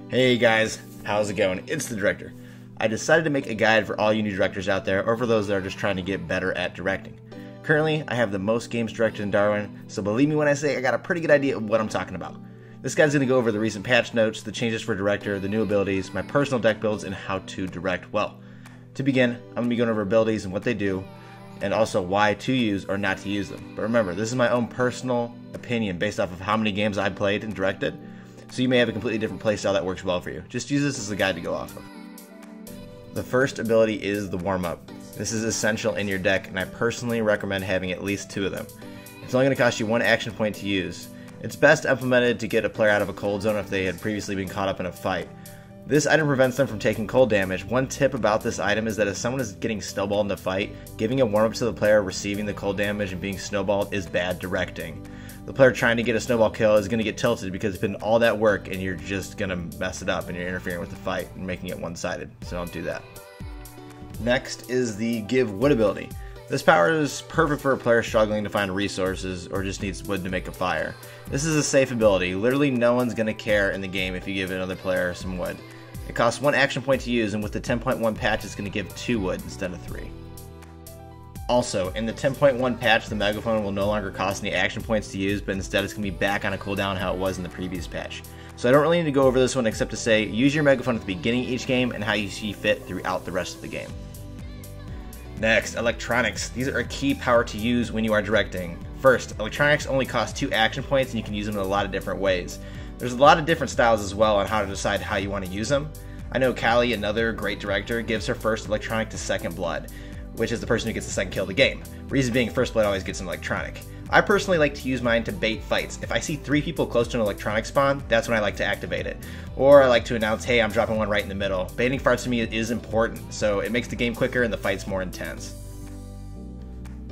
Hey guys, how's it going? It's the director. I decided to make a guide for all you new directors out there, or for those that are just trying to get better at directing. Currently, I have the most games directed in Darwin, so believe me when I say I got a pretty good idea of what I'm talking about. This guide's going to go over the recent patch notes, the changes for director, the new abilities, my personal deck builds, and how to direct well. To begin, I'm going to be going over abilities and what they do, and also why to use or not to use them. But remember, this is my own personal opinion based off of how many games I've played and directed, so you may have a completely different playstyle that works well for you. Just use this as a guide to go off of. The first ability is the Warmup. This is essential in your deck, and I personally recommend having at least 2 of them. It's only going to cost you 1 action point to use. It's best implemented to get a player out of a cold zone if they had previously been caught up in a fight. This item prevents them from taking cold damage. One tip about this item is that if someone is getting snowballed in a fight, giving a warm-up to the player receiving the cold damage and being snowballed is bad directing. The player trying to get a snowball kill is going to get tilted because it's been all that work and you're just going to mess it up and you're interfering with the fight and making it one-sided, so don't do that. Next is the Give Wood ability. This power is perfect for a player struggling to find resources or just needs wood to make a fire. This is a safe ability. Literally no one's going to care in the game if you give another player some wood. It costs 1 action point to use, and with the 10.1 patch it's going to give 2 wood instead of 3. Also, in the 10.1 patch, the megaphone will no longer cost any action points to use, but instead it's going to be back on a cooldown how it was in the previous patch. So I don't really need to go over this one except to say, use your megaphone at the beginning of each game and how you see fit throughout the rest of the game. Next, electronics. These are a key power to use when you are directing. First, electronics only cost 2 action points and you can use them in a lot of different ways. There's a lot of different styles as well on how to decide how you want to use them. I know Callie, another great director, gives her first electronic to second blood, which is the person who gets the second kill of the game. Reason being, first blood always gets an electronic. I personally like to use mine to bait fights. If I see 3 people close to an electronic spawn, that's when I like to activate it. Or I like to announce, hey, I'm dropping one right in the middle. Baiting farts to me is important, so it makes the game quicker and the fights more intense.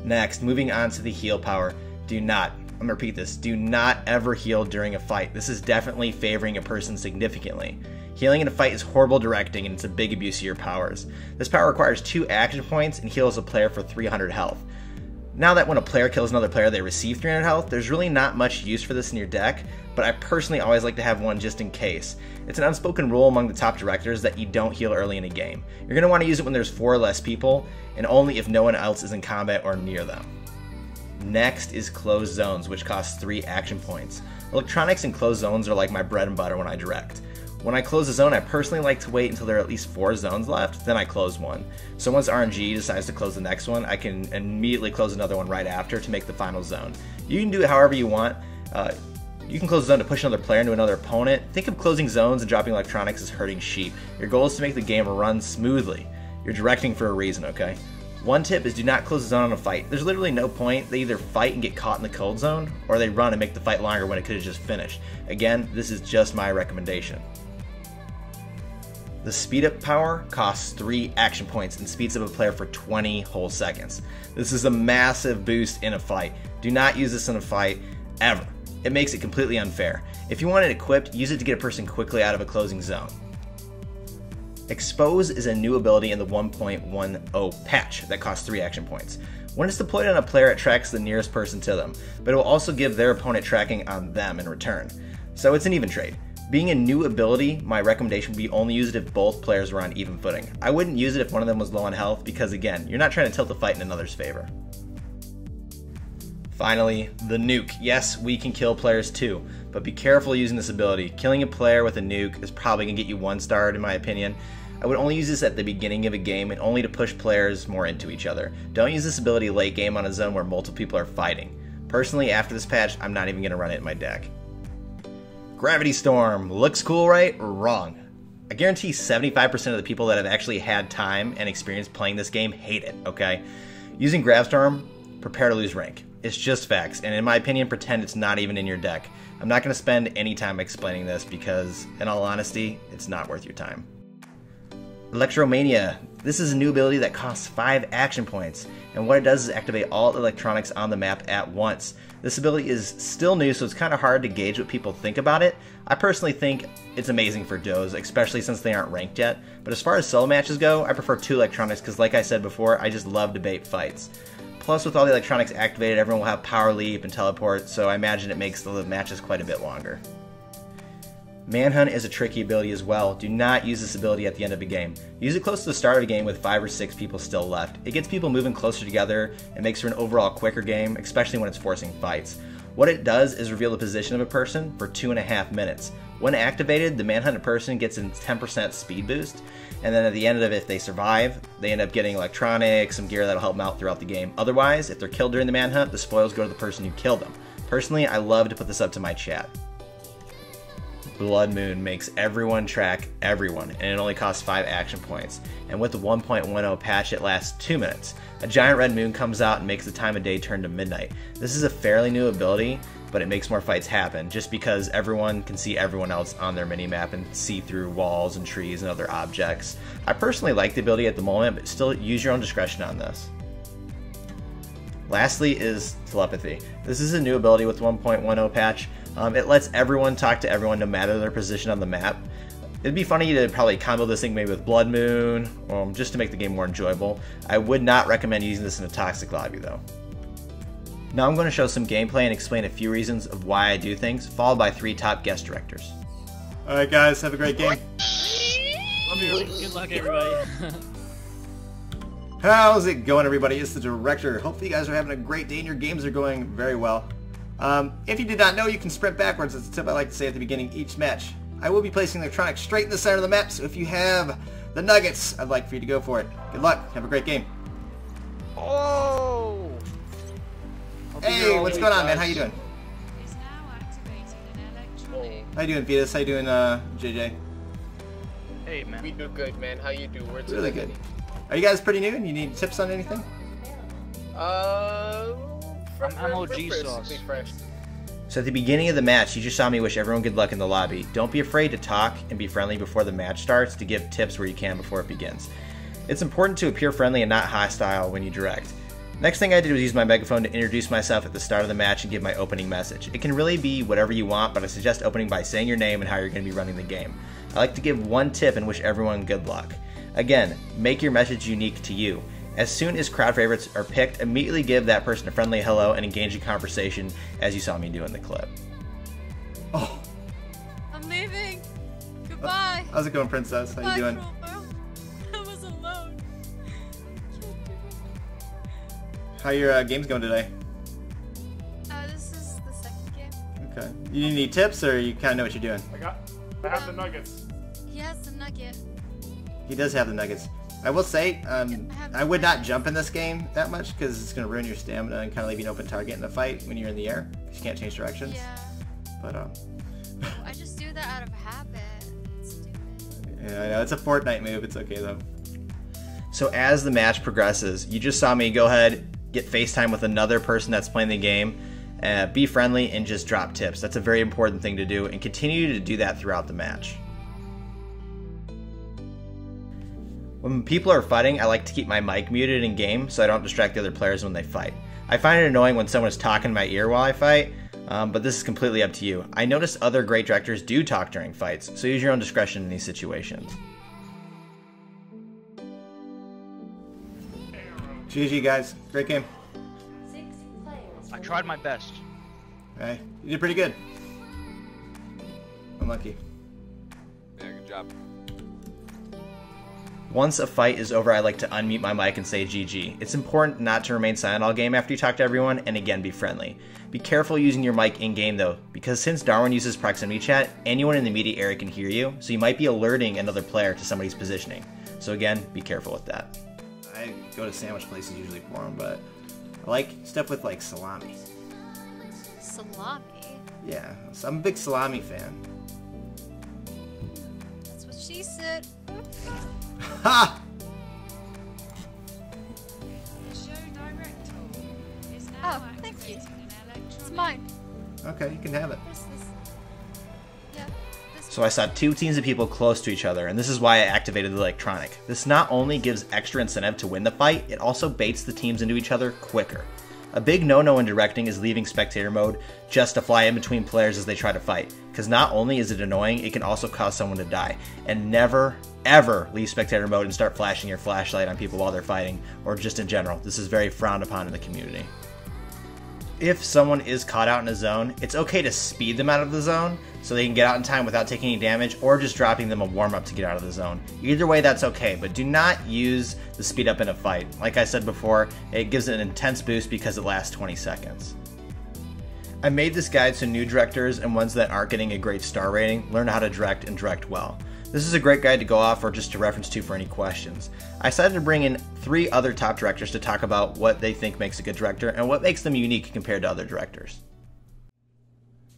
Next, moving on to the heal power. I'm gonna repeat this, do not ever heal during a fight. This is definitely favoring a person significantly. Healing in a fight is horrible directing and it's a big abuse of your powers. This power requires 2 action points and heals a player for 300 health. Now that when a player kills another player they receive 300 health, there's really not much use for this in your deck, but I personally always like to have one just in case. It's an unspoken rule among the top directors that you don't heal early in a game. You're going to want to use it when there's 4 or less people, and only if no one else is in combat or near them. Next is closed zones, which costs 3 action points. Electronics and closed zones are like my bread and butter when I direct. When I close a zone, I personally like to wait until there are at least 4 zones left, then I close one. So once RNG decides to close the next one, I can immediately close another one right after to make the final zone. You can do it however you want. You can close a zone to push another player into another opponent. Think of closing zones and dropping electronics as hurting sheep. Your goal is to make the game run smoothly. You're directing for a reason, okay? One tip is do not close the zone on a fight. There's literally no point. They either fight and get caught in the cold zone, or they run and make the fight longer when it could have just finished. Again, this is just my recommendation. The speed up power costs 3 action points and speeds up a player for 20 whole seconds. This is a massive boost in a fight. Do not use this in a fight, ever. It makes it completely unfair. If you want it equipped, use it to get a person quickly out of a closing zone. Expose is a new ability in the 1.10 patch that costs 3 action points. When it's deployed on a player, it tracks the nearest person to them, but it will also give their opponent tracking on them in return. So it's an even trade. Being a new ability, my recommendation would be only use it if both players were on even footing. I wouldn't use it if one of them was low on health because, again, you're not trying to tilt the fight in another's favor. Finally, the Nuke. Yes, we can kill players too, but be careful using this ability. Killing a player with a nuke is probably going to get you 1 star in my opinion. I would only use this at the beginning of a game and only to push players more into each other. Don't use this ability late game on a zone where multiple people are fighting. Personally, after this patch, I'm not even going to run it in my deck. Gravity Storm. Looks cool, right? Wrong. I guarantee 75% of the people that have actually had time and experience playing this game hate it, okay? Using Grav Storm, prepare to lose rank. It's just facts, and in my opinion, pretend it's not even in your deck. I'm not going to spend any time explaining this because, in all honesty, it's not worth your time. Electro Mania. This is a new ability that costs 5 action points, and what it does is activate all electronics on the map at once. This ability is still new, so it's kind of hard to gauge what people think about it. I personally think it's amazing for duos, especially since they aren't ranked yet, but as far as solo matches go, I prefer 2 electronics because like I said before, I just love to bait fights. Plus with all the electronics activated, everyone will have power leap and teleport, so I imagine it makes the matches quite a bit longer. Manhunt is a tricky ability as well. Do not use this ability at the end of a game. Use it close to the start of a game with 5 or 6 people still left. It gets people moving closer together and makes for an overall quicker game, especially when it's forcing fights. What it does is reveal the position of a person for 2.5 minutes. When activated, the manhunted person gets a 10% speed boost, and then at the end of it, if they survive, they end up getting electronics, some gear that'll help them out throughout the game. Otherwise, if they're killed during the manhunt, the spoils go to the person who killed them. Personally, I love to put this up to my chat. Blood Moon makes everyone track everyone, and it only costs 5 action points. And with the 1.10 patch, it lasts 2 minutes. A giant red moon comes out and makes the time of day turn to midnight. This is a fairly new ability, but it makes more fights happen, just because everyone can see everyone else on their minimap and see through walls and trees and other objects. I personally like the ability at the moment, but still use your own discretion on this. Lastly is Telepathy. This is a new ability with 1.10 patch. It lets everyone talk to everyone no matter their position on the map. It'd be funny to probably combo this thing maybe with Blood Moon, just to make the game more enjoyable. I would not recommend using this in a toxic lobby though. Now I'm going to show some gameplay and explain a few reasons of why I do things, followed by 3 top guest directors. Alright guys, have a great game. Love you. Good luck everybody. How's it going everybody? It's the director. Hopefully you guys are having a great day and your games are going very well. If you did not know, you can sprint backwards. That's a tip I like to say at the beginning of each match. I will be placing electronics straight in the center of the map, so if you have the nuggets, I'd like for you to go for it. Good luck. Have a great game. Oh! Hey, what's going on, man? How you doing? How you doing, Vetus? How you doing, JJ? Hey, man. We do good, man. How you do? We're Really good. Are you guys pretty new and you need tips on anything? I'm OG sauce. So at the beginning of the match, you just saw me wish everyone good luck in the lobby. Don't be afraid to talk and be friendly before the match starts to give tips where you can before it begins. It's important to appear friendly and not hostile when you direct. Next thing I did was use my megaphone to introduce myself at the start of the match and give my opening message. It can really be whatever you want, but I suggest opening by saying your name and how you're going to be running the game. I like to give one tip and wish everyone good luck. Again, make your message unique to you. As soon as crowd favorites are picked, immediately give that person a friendly hello and engage in conversation as you saw me do in the clip. Oh. I'm leaving. Goodbye. How's it going, Princess? How you doing? I was alone. How your games going today? This is the second game. Okay. You need any tips or you kind of know what you're doing? I have the nuggets. He has the nugget. He does have the nuggets. I will say, I would not jump in this game that much because it's going to ruin your stamina and kind of leave you an open target in the fight when you're in the air because you can't change directions. Yeah. But I just do that out of habit. It's stupid. Yeah, I know. It's a Fortnite move. It's okay though. So as the match progresses, you just saw me go ahead, get FaceTime with another person that's playing the game, be friendly, and just drop tips. That's a very important thing to do, and continue to do that throughout the match. When people are fighting, I like to keep my mic muted in game so I don't distract the other players when they fight. I find it annoying when someone is talking in my ear while I fight, but this is completely up to you. I notice other great directors do talk during fights, so use your own discretion in these situations. GG guys, great game. I tried my best. Alright, you did pretty good. Unlucky. Yeah, good job. Once a fight is over, I like to unmute my mic and say GG. It's important not to remain silent all game after you talk to everyone, and again, be friendly. Be careful using your mic in-game though, because since Darwin uses proximity chat, anyone in the immediate area can hear you, so you might be alerting another player to somebody's positioning. So again, be careful with that. I go to sandwich places usually for them, but I like stuff with like salami. Salami? Yeah, so I'm a big salami fan. That's what she said. Ha! Oh, thank you. It's mine. Okay, you can have it. What's this? Yeah. So I saw 2 teams of people close to each other, and this is why I activated the electronic. This not only gives extra incentive to win the fight, it also baits the teams into each other quicker. A big no-no in directing is leaving spectator mode just to fly in between players as they try to fight, because not only is it annoying, it can also cause someone to die. And never, ever leave spectator mode and start flashing your flashlight on people while they're fighting, or just in general. This is very frowned upon in the community. if someone is caught out in a zone, it's okay to speed them out of the zone so they can get out in time without taking any damage, or just dropping them a warm-up to get out of the zone. Either way, that's okay, but do not use the speed up in a fight. Like I said before, it gives it an intense boost because it lasts 20 seconds. I made this guide so new directors and ones that aren't getting a great star rating learn how to direct and direct well. This is a great guide to go off or just to reference to for any questions. I decided to bring in 3 other top directors to talk about what they think makes a good director and what makes them unique compared to other directors.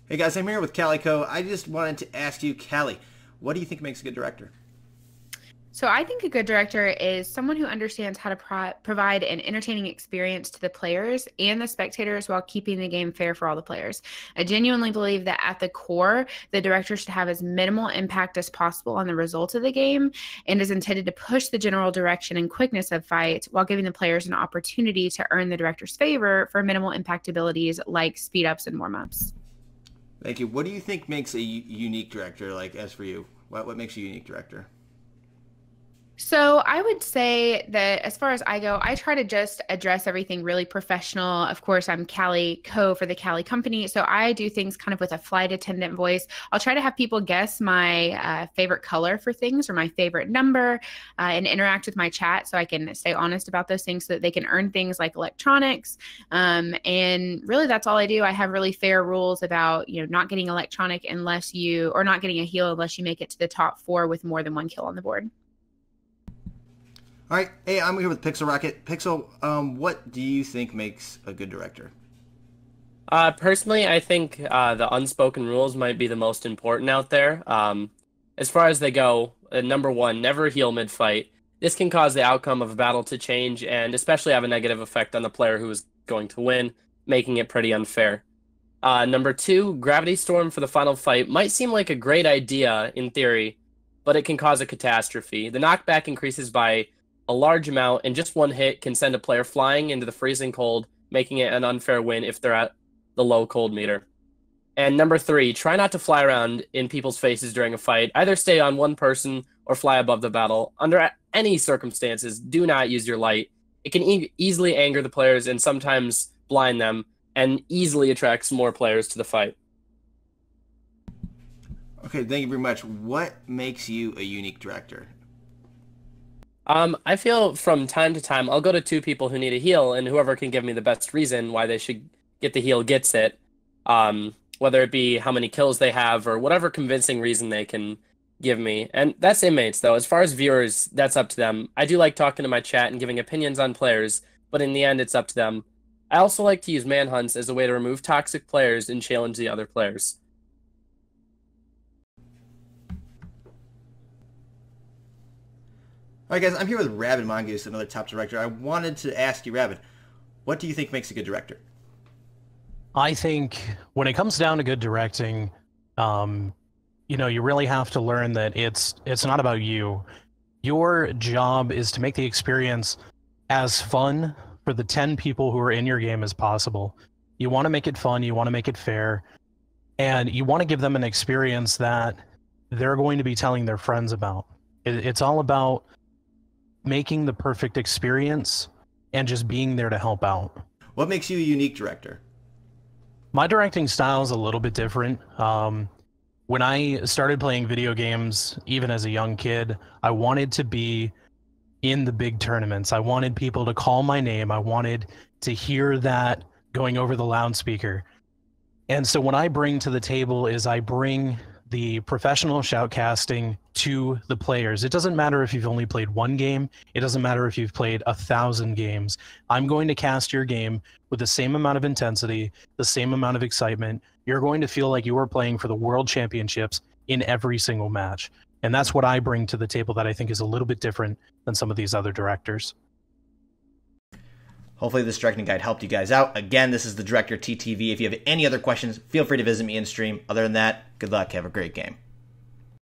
Hey guys, I'm here with Calico. I just wanted to ask you, Callie, what do you think makes a good director? So I think a good director is someone who understands how to provide an entertaining experience to the players and the spectators while keeping the game fair for all the players. I genuinely believe that at the core, the director should have as minimal impact as possible on the results of the game and is intended to push the general direction and quickness of fight while giving the players an opportunity to earn the director's favor for minimal impact abilities like speed ups and warm ups. Thank you. What do you think makes a unique director, like as for you? What makes you a unique director? So I would say that as far as I go, I try to just address everything really professional. Of course, I'm Callie Co for the Callie company. So I do things kind of with a flight attendant voice. I'll try to have people guess my favorite color for things or my favorite number and interact with my chat so I can stay honest about those things so that they can earn things like electronics. And really that's all I do. I have really fair rules about, not getting electronic or not getting a heal unless you make it to the top 4 with more than 1 kill on the board. All right, hey, I'm here with Pixel Rocket. Pixel, what do you think makes a good director? Personally, I think the unspoken rules might be the most important out there. As far as they go, number 1, never heal mid-fight. This can cause the outcome of a battle to change and especially have a negative effect on the player who is going to win, making it pretty unfair. Number 2, Gravity Storm for the final fight might seem like a great idea in theory, but it can cause a catastrophe. The knockback increases by a large amount, and just one hit can send a player flying into the freezing cold, making it an unfair win if they're at the low cold meter. And number 3, try not to fly around in people's faces during a fight. Either stay on one person or fly above the battle. Under any circumstances, do not use your light. It can easily anger the players and sometimes blind them, and easily attracts more players to the fight. Okay, thank you very much. What makes you a unique director? I feel from time to time, I'll go to 2 people who need a heal, and whoever can give me the best reason why they should get the heal gets it. Whether it be how many kills they have or whatever convincing reason they can give me. And that's inmates, though. As far as viewers, that's up to them. I do like talking to my chat and giving opinions on players, but in the end, it's up to them. I also like to use manhunts as a way to remove toxic players and challenge the other players. All right, guys, I'm here with Rabid Mongoose, another top director. I wanted to ask you, Rabid, what do you think makes a good director? I think when it comes down to good directing, you really have to learn that it's not about you. Your job is to make the experience as fun for the 10 people who are in your game as possible. You want to make it fun, you want to make it fair, and you want to give them an experience that they're going to be telling their friends about. It's all about making the perfect experience and just being there to help out. What makes you a unique director? My directing style is a little bit different. When I started playing video games, even as a young kid, I wanted to be in the big tournaments. I wanted people to call my name. I wanted to hear that going over the loudspeaker. And so what I bring to the table is I bring the professional shoutcasting to the players. It doesn't matter if you've only played 1 game. It doesn't matter if you've played 1,000 games. I'm going to cast your game with the same amount of intensity, the same amount of excitement. You're going to feel like you are playing for the World Championships in every single match. And that's what I bring to the table that I think is a little bit different than some of these other directors. Hopefully this directing guide helped you guys out. Again, this is the Director TTV. If you have any other questions, feel free to visit me in stream. Other than that, good luck. Have a great game.